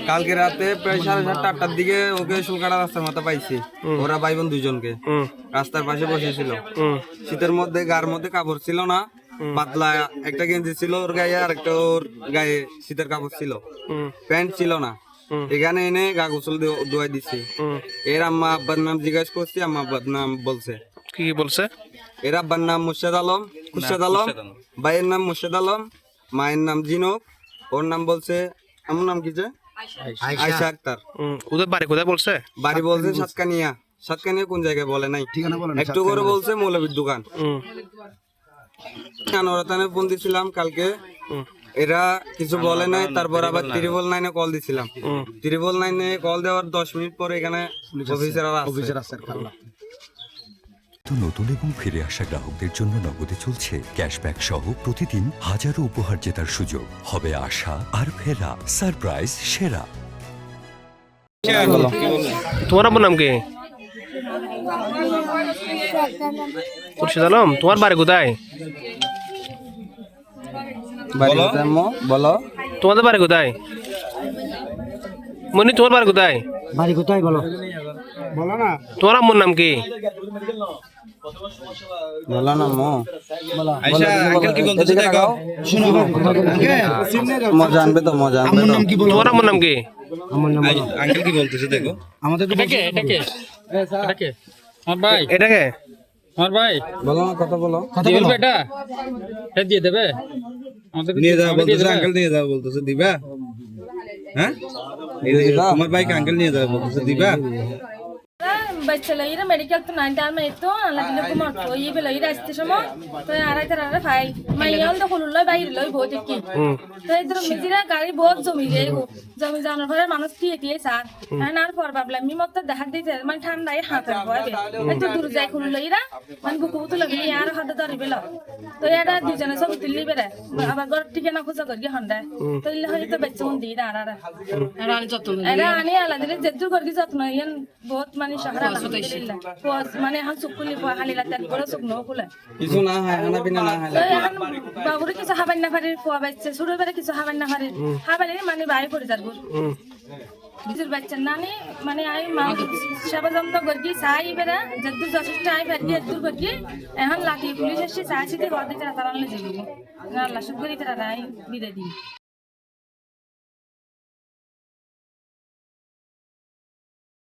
কালকে রাতে প্রায় 7:30 8টার দিকে ওকে শুলকাটা রাস্তার মাথা পাইছি। ওরা ভাই বোন দুজনকে রাস্তার পাশে বসেছিল। শীতের মধ্যে গার মধ্যে কাপড় ছিল না, পাতলা একটা গেঞ্জি ছিল ওর গায়ে, আর একটা ওর গায়ে শীতের কাপড় ছিল, প্যান্ট ছিল না। এখানে এনে গা গোসল ধোয়াই দিছি। এর আম্মা আব্বার নাম জিজ্ঞাসা করছি, আম্মা আব্বার নাম বলছে। কি বলছে? এর আব্বার নাম খুরশেদ আলম, ভাইয়ের নাম মুর্শেদ আলম, মায়ের নাম জিনক, ওর নাম বলছে, আমার নাম কি যে আয়শা আক্তার। ওদের বাড়ি কোথায় বলছে? বাড়ি বলছে সাতকানিয়া। সাতকানিয়া কোন জায়গায় বলে নাই, একটু করে বলছে মৌলবীর দোকান। ওরা থানায় ফোন দিছিলাম কালকে, এরা কিছু বলে নাই। তারপর আবার 999 কল দিছিলাম। 999 কল দেওয়ার 10 মিনিট পরে এখানে অফিসার আছে। নতুন এবং ফিরে আসা গ্রাহকদের জন্য নগদে চলছে ক্যাশব্যাক সহ প্রতিদিন হাজারো উপহার জেতার সুযোগ। হবে আশা আর ফেরা সারপ্রাইজ সেরা। তোমার আপনার নাম কি? খুরশেদ আলম। তোমার বাড়ি কোথায়? বলো তোমাদের বাড়ি কোথায়? মনি, তোমার বাড়ি কোথায়? বাড়ি কোথায় বলো, বলো না। তোমার আম্মুর নাম কি? বলো না মো। আয়শা আঙ্কেল কি বলতেছে দেখো, শুনো মজা আনবে তো, মজা আনবে তো। তোমার আম্মুর নাম কি? আমার নাম আঙ্কেল কি বলতেছে দেখো। আমাদের এটাকে আমার ভাই, এটাকে আমার ভাই বলো না, কথা বলো। কি বলবে? এটা দিয়ে দেবে আমাদের, নিয়ে যাও বলতেছে, আঙ্কেল নিয়ে যাও বলতেছে, দিবা? হ্যাঁ, তোমার বাইক আঙ্কেল নিয়ে যাও বলতেছে, দিবা? ಬಚ್ಚಲ ಮೆಡಿಕಲ್ ತು ನೈನ್ ಟೈಮ್ ಇತ್ತು ಅಲ್ಲ ಕುಮಾರ್ ಈ ಬೆಲ ಇರ ಅಷ್ಟೇ ಸಮ তো আড়াই তারা ভাই মাইয়াল তো হলুল বাইরে লই বহুত কি তো ইধর মিজিরা গাড়ি বহুত জমি রে জমি জানার পরে মানুষ দিয়ে স্যার আর পর ভাবলাম মি মত দেখা দিতে মানে ঠান্ডায় হাতের পাবে একটু দূর যাই খুলুল ইরা মানে বুকু তো লাগি আর হাতে ধরি বেল তো এটা দুজনে সব দিল্লি বেরে আবার ঘর ঠিকানা খোঁজা করি হন্ডা তো ইলে হয়তো বেচে মন দি আর এরা আনি আলা দিলে যেদুর করি যত্ন ইয়ান বহুত মানে শহরা মানে এখন চুকুলি হালিলা তেল করে শুকনো খুলে কিছু না হয়, খানা পিনা না হয়। বাবুরে কিছু খাবার না পারে, খোয়া বাচ্চা ছোট বেড়ে কিছু খাবার না পারে, খাবার মানে বাড়ি পড়ে যাবো নিজের বাচ্চার নানি মানে আই মা সেবা যন্ত্র করি চাই বেড়া যদুর যথেষ্ট আই ফের দিয়ে দূর করি এখন লাঠি পুলিশ এসে চাই সিতে ঘর দিতে তারা আনলে যাবো আল্লাহ সব করি তারা বিদায় দিই।